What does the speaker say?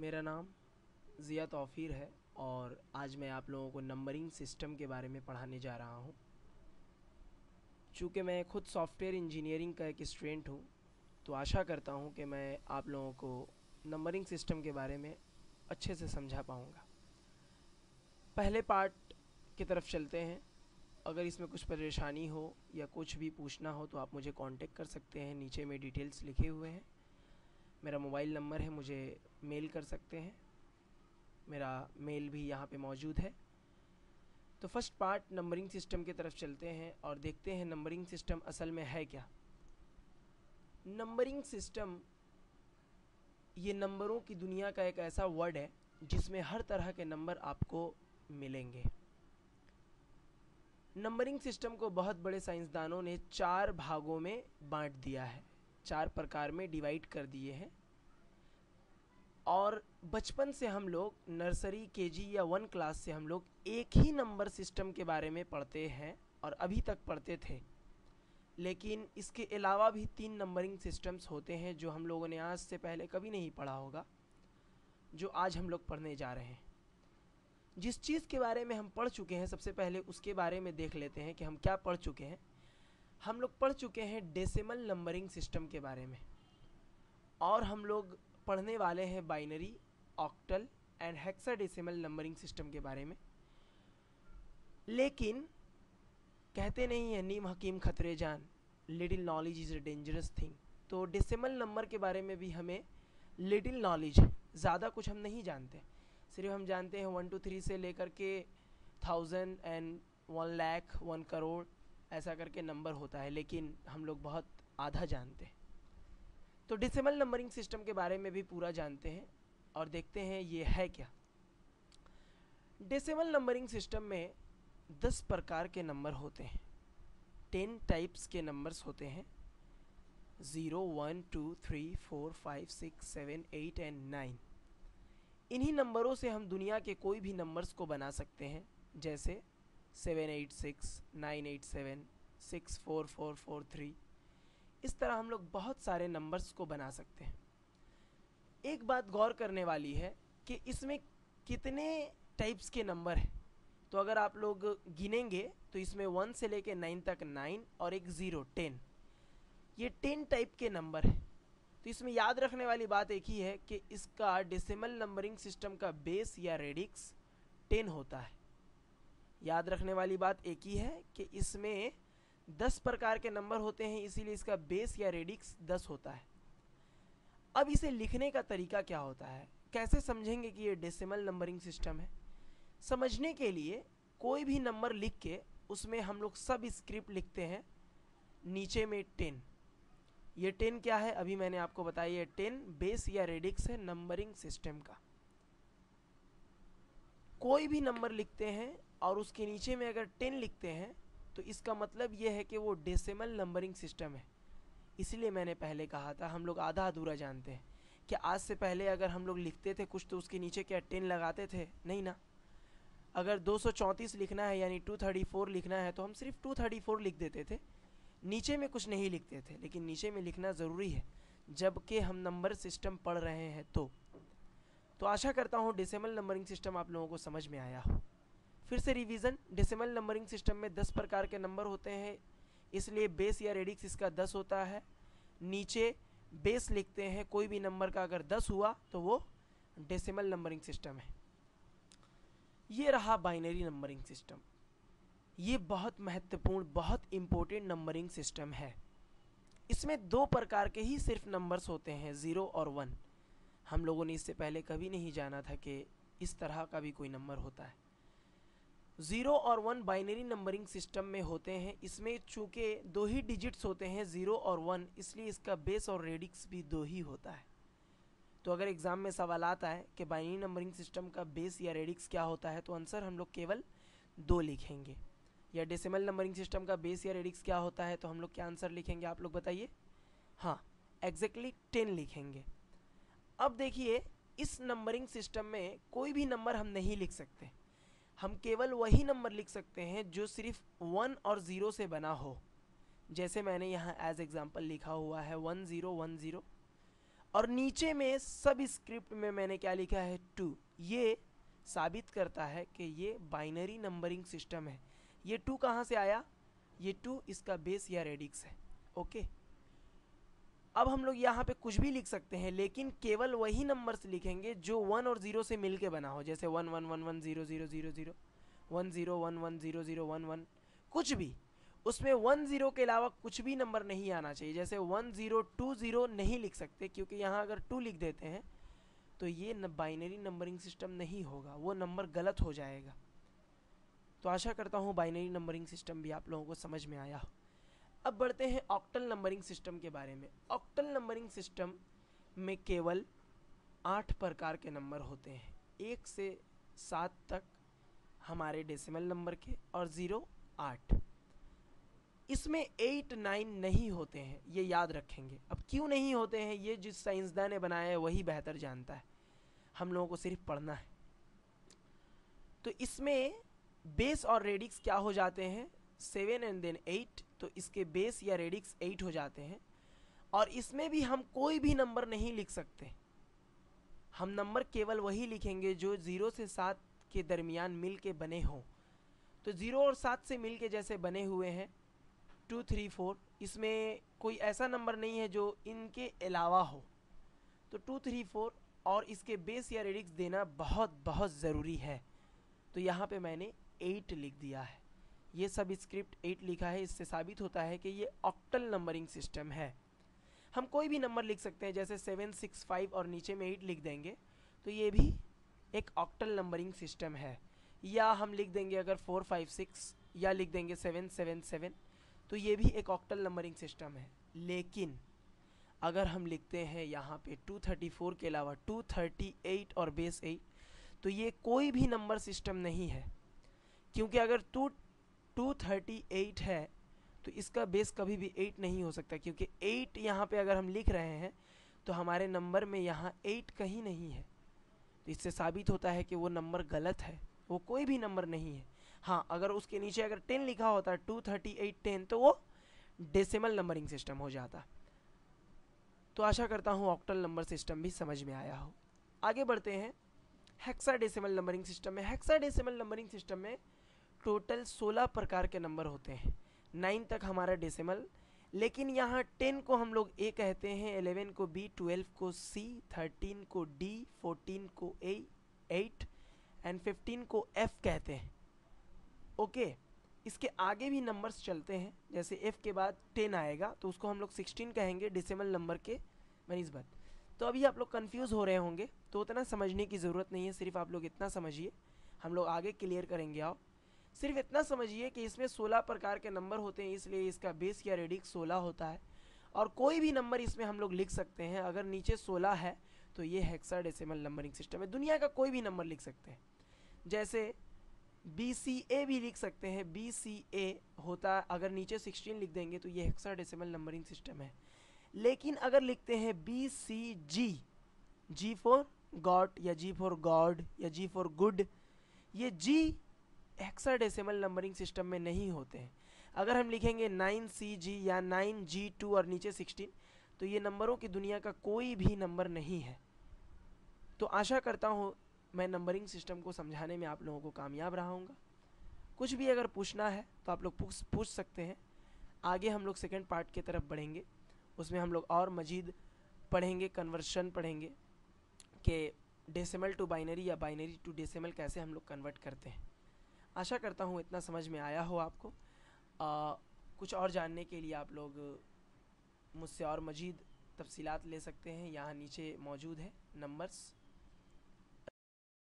मेरा नाम ज़िया तौफ़ीर है और आज मैं आप लोगों को नंबरिंग सिस्टम के बारे में पढ़ाने जा रहा हूँ। चूँकि मैं खुद सॉफ्टवेयर इंजीनियरिंग का एक स्टूडेंट हूँ, तो आशा करता हूँ कि मैं आप लोगों को नंबरिंग सिस्टम के बारे में अच्छे से समझा पाऊँगा। पहले पार्ट की तरफ चलते हैं। अगर इसमें कुछ परेशानी हो या कुछ भी पूछना हो तो आप मुझे कांटेक्ट कर सकते हैं। नीचे में डिटेल्स लिखे हुए हैं। मेरा मोबाइल नंबर है, मुझे मेल कर सकते हैं। मेरा मेल भी यहाँ पे मौजूद है। तो फर्स्ट पार्ट नंबरिंग सिस्टम की तरफ चलते हैं और देखते हैं नंबरिंग सिस्टम असल में है क्या। नंबरिंग सिस्टम ये नंबरों की दुनिया का एक ऐसा वर्ड है जिसमें हर तरह के नंबर आपको मिलेंगे। नंबरिंग सिस्टम को बहुत बड़े साइंसदानों ने 4 भागों में बांट दिया है, 4 प्रकार में डिवाइड कर दिए हैं। और बचपन से हम लोग नर्सरी, केजी या 1 क्लास से हम लोग एक ही नंबर सिस्टम के बारे में पढ़ते हैं और अभी तक पढ़ते थे। लेकिन इसके अलावा भी 3 नंबरिंग सिस्टम्स होते हैं जो हम लोगों ने आज से पहले कभी नहीं पढ़ा होगा, जो आज हम लोग पढ़ने जा रहे हैं। जिस चीज़ के बारे में हम पढ़ चुके हैं, सबसे पहले उसके बारे में देख लेते हैं कि हम क्या पढ़ चुके हैं। हम लोग पढ़ चुके हैं डेसिमल नंबरिंग सिस्टम के बारे में, और हम लोग पढ़ने वाले हैं binary, octal and hexadecimal numbering system के बारे में। लेकिन कहते नहीं है नीम हकीम खतरे जान, little knowledge is a dangerous thing. तो डेसिमल नंबर के बारे में भी हमें लिटिल नॉलेज, ज़्यादा कुछ हम नहीं जानते। सिर्फ हम जानते हैं 1 to 3 से लेकर के 1000 एंड 1 लाख 1 करोड़ ऐसा करके नंबर होता है, लेकिन हम लोग बहुत आधा जानते हैं। तो डेसिमल नंबरिंग सिस्टम के बारे में भी पूरा जानते हैं और देखते हैं ये है क्या। डेसिमल नंबरिंग सिस्टम में 10 प्रकार के नंबर होते हैं, 10 टाइप्स के नंबर्स होते हैं। 0, 1, 2, 3, 4, 5, 6, 7, 8 एंड 9। इन्हीं नंबरों से हम दुनिया के कोई भी नंबर्स को बना सकते हैं, जैसे 786, 987, 64443। इस तरह हम लोग बहुत सारे नंबर्स को बना सकते हैं। एक बात गौर करने वाली है कि इसमें कितने टाइप्स के नंबर हैं। तो अगर आप लोग गिनेंगे तो इसमें 1 से लेके 9 तक 9 और एक 0 10, ये 10 टाइप के नंबर हैं। तो इसमें याद रखने वाली बात एक ही है कि इसका डेसिमल नंबरिंग सिस्टम का बेस या रेडिक्स 10 होता है। याद रखने वाली बात एक ही है कि इसमें 10 प्रकार के नंबर होते हैं, इसीलिए इसका बेस या रेडिक्स 10 होता है। अब इसे लिखने का तरीका क्या होता है, कैसे समझेंगे कि ये डेसिमल नंबरिंग सिस्टम है। समझने के लिए कोई भी नंबर लिख के उसमें हम लोग सब स्क्रिप्ट लिखते हैं। नीचे में 10, ये 10 क्या है अभी मैंने आपको बताया, ये 10 बेस या रेडिक्स है नंबरिंग सिस्टम का। कोई भी नंबर लिखते हैं और उसके नीचे में अगर 10 लिखते हैं तो इसका मतलब ये है कि वो डेसिमल नंबरिंग सिस्टम है। इसलिए मैंने पहले कहा था हम लोग आधा अधूरा जानते हैं। कि आज से पहले अगर हम लोग लिखते थे कुछ तो उसके नीचे क्या 10 लगाते थे? नहीं ना। अगर 234 लिखना है यानी 234 लिखना है तो हम सिर्फ 234 लिख देते थे, नीचे में कुछ नहीं लिखते थे। लेकिन नीचे में लिखना ज़रूरी है जबकि हम नंबर सिस्टम पढ़ रहे हैं। तो आशा करता हूँ डेसिमल नंबरिंग सिस्टम आप लोगों को समझ में आया हो। फिर से रिवीजन, डेसिमल नंबरिंग सिस्टम में 10 प्रकार के नंबर होते हैं, इसलिए बेस या रेडिक्स इसका 10 होता है। नीचे बेस लिखते हैं, कोई भी नंबर का अगर 10 हुआ तो वो डेसिमल नंबरिंग सिस्टम है। ये रहा बाइनरी नंबरिंग सिस्टम। ये बहुत महत्वपूर्ण, बहुत इम्पोर्टेंट नंबरिंग सिस्टम है। इसमें 2 प्रकार के ही सिर्फ नंबर्स होते हैं, 0 और 1। हम लोगों ने इससे पहले कभी नहीं जाना था कि इस तरह का भी कोई नंबर होता है। 0 और 1 बाइनरी नंबरिंग सिस्टम में होते हैं। इसमें चूँकि 2 ही डिजिट्स होते हैं 0 और 1, इसलिए इसका बेस और रेडिक्स भी 2 ही होता है। तो अगर एग्ज़ाम में सवाल आता है कि बाइनरी नंबरिंग सिस्टम का बेस या रेडिक्स क्या होता है, तो आंसर हम लोग केवल 2 लिखेंगे। या डेसिमल नंबरिंग सिस्टम का बेस या रेडिक्स क्या होता है, तो हम लोग क्या आंसर लिखेंगे, आप लोग बताइए। हाँ, एग्जैक्टली 10 लिखेंगे। अब देखिए, इस नंबरिंग सिस्टम में कोई भी नंबर हम नहीं लिख सकते। हम केवल वही नंबर लिख सकते हैं जो सिर्फ 1 और 0 से बना हो। जैसे मैंने यहाँ एज एग्जाम्पल लिखा हुआ है 1010। और नीचे में सब स्क्रिप्ट में मैंने क्या लिखा है 2। ये साबित करता है कि ये बाइनरी नंबरिंग सिस्टम है। ये 2 कहाँ से आया? ये 2 इसका बेस या रेडिक्स है। ओके, अब हम लोग यहाँ पे कुछ भी लिख सकते हैं, लेकिन केवल वही नंबर्स लिखेंगे जो 1 और 0 से मिलके बना हो, जैसे 1 1 1 1 0 0 0 0 1 0 1 1 0 0 1 1, कुछ भी। उसमें 1 0 के अलावा कुछ भी नंबर नहीं आना चाहिए। जैसे 1 0 2 0 नहीं लिख सकते, क्योंकि यहाँ अगर 2 लिख देते हैं तो ये बाइनरी नंबरिंग सिस्टम नहीं होगा, वो नंबर गलत हो जाएगा। तो आशा करता हूँ बाइनरी नंबरिंग सिस्टम भी आप लोगों को समझ में आया हो। अब बढ़ते हैं ऑक्टल नंबरिंग सिस्टम के बारे में। ऑक्टल नंबरिंग सिस्टम में केवल 8 प्रकार के नंबर होते हैं, 1 से 7 तक हमारे डेसिमल नंबर के, और 0 8। इसमें 8 9 नहीं होते हैं, ये याद रखेंगे। अब क्यों नहीं होते हैं, ये जिस साइंसदान ने बनाया है वही बेहतर जानता है, हम लोगों को सिर्फ पढ़ना है। तो इसमें बेस और रेडिक्स क्या हो जाते हैं, 7 एंड देन 8, तो इसके बेस या रेडिक्स 8 हो जाते हैं। और इसमें भी हम कोई भी नंबर नहीं लिख सकते, हम नंबर केवल वही लिखेंगे जो 0 से 7 के दरमियान मिल के बने हों। तो 0 और 7 से मिल के जैसे बने हुए हैं 2 3 4, इसमें कोई ऐसा नंबर नहीं है जो इनके अलावा हो। तो 2 3 4 और इसके बेस या रेडिक्स देना बहुत बहुत ज़रूरी है। तो यहाँ पे मैंने 8 लिख दिया है, ये सब स्क्रिप्ट 8 लिखा है। इससे साबित होता है कि ये ऑक्टल नंबरिंग सिस्टम है। हम कोई भी नंबर लिख सकते हैं, जैसे 7 6 5 और नीचे में 8 लिख देंगे, तो ये भी एक ऑक्टल नंबरिंग सिस्टम है। या हम लिख देंगे अगर 4 5 6, या लिख देंगे 7 7 7, तो ये भी एक ऑक्टल नंबरिंग सिस्टम है। लेकिन अगर हम लिखते हैं यहाँ पे 234 के अलावा 238 और बेस 8, तो ये कोई भी नंबर सिस्टम नहीं है, क्योंकि अगर 238 है तो इसका बेस कभी भी 8 नहीं हो सकता, क्योंकि 8 यहाँ पे अगर हम लिख रहे हैं तो हमारे नंबर में यहाँ 8 कहीं नहीं है। तो इससे साबित होता है कि वो नंबर गलत है, वो कोई भी नंबर नहीं है। हाँ, अगर उसके नीचे अगर 10 लिखा होता 238 10, तो वो डेसिमल नंबरिंग सिस्टम हो जाता। तो आशा करता हूँ ऑक्टल नंबर सिस्टम भी समझ में आया हो। आगे बढ़ते हैं हेक्साडेसिमल नंबरिंग सिस्टम में। हेक्साडेसिमल नंबरिंग सिस्टम में टोटल 16 प्रकार के नंबर होते हैं, 9 तक हमारा डेसिमल। लेकिन यहाँ 10 को हम लोग ए कहते हैं, 11 को बी, 12 को सी, 13 को डी, 14 को ए, 8 एंड 15 को एफ कहते हैं। ओके, इसके आगे भी नंबर्स चलते हैं, जैसे एफ के बाद 10 आएगा तो उसको हम लोग 16 कहेंगे डेसिमल नंबर के बनिस्बत। तो अभी आप लोग कंफ्यूज हो रहे होंगे, तो उतना समझने की ज़रूरत नहीं है, सिर्फ आप लोग इतना समझिए, हम लोग आगे क्लियर करेंगे। आओ, सिर्फ इतना समझिए कि इसमें 16 प्रकार के नंबर होते हैं, इसलिए इसका बेस या रेडिक्स 16 होता है। और कोई भी नंबर इसमें हम लोग लिख सकते हैं, अगर नीचे 16 है तो ये हेक्साडेसिमल नंबरिंग सिस्टम है। दुनिया का कोई भी नंबर लिख सकते हैं, जैसे BCA भी लिख सकते हैं, BCA होता है, अगर नीचे 16 लिख देंगे तो ये हेक्साडेसिमल नंबरिंग सिस्टम है। लेकिन अगर लिखते हैं BCG, G फॉर गॉट या G फॉर गॉड या G फॉर गुड, ये G हेक्साडेसिमल नंबरिंग सिस्टम में नहीं होते हैं। अगर हम लिखेंगे 9CG या 9G2 और नीचे 16, तो ये नंबरों की दुनिया का कोई भी नंबर नहीं है। तो आशा करता हूँ मैं नंबरिंग सिस्टम को समझाने में आप लोगों को कामयाब रहा हूँगा। कुछ भी अगर पूछना है तो आप लोग पूछ सकते हैं। आगे हम लोग सेकंड पार्ट की तरफ बढ़ेंगे, उसमें हम लोग और मजीद पढ़ेंगे, कन्वर्शन पढ़ेंगे कि डेसिमल टू बाइनरी या बाइनरी टू डेसिमल कैसे हम लोग कन्वर्ट करते हैं। आशा करता हूँ इतना समझ में आया हो आपको। कुछ और जानने के लिए आप लोग मुझसे और मजीद तफसीलात ले सकते हैं, यहाँ नीचे मौजूद है नंबर्स।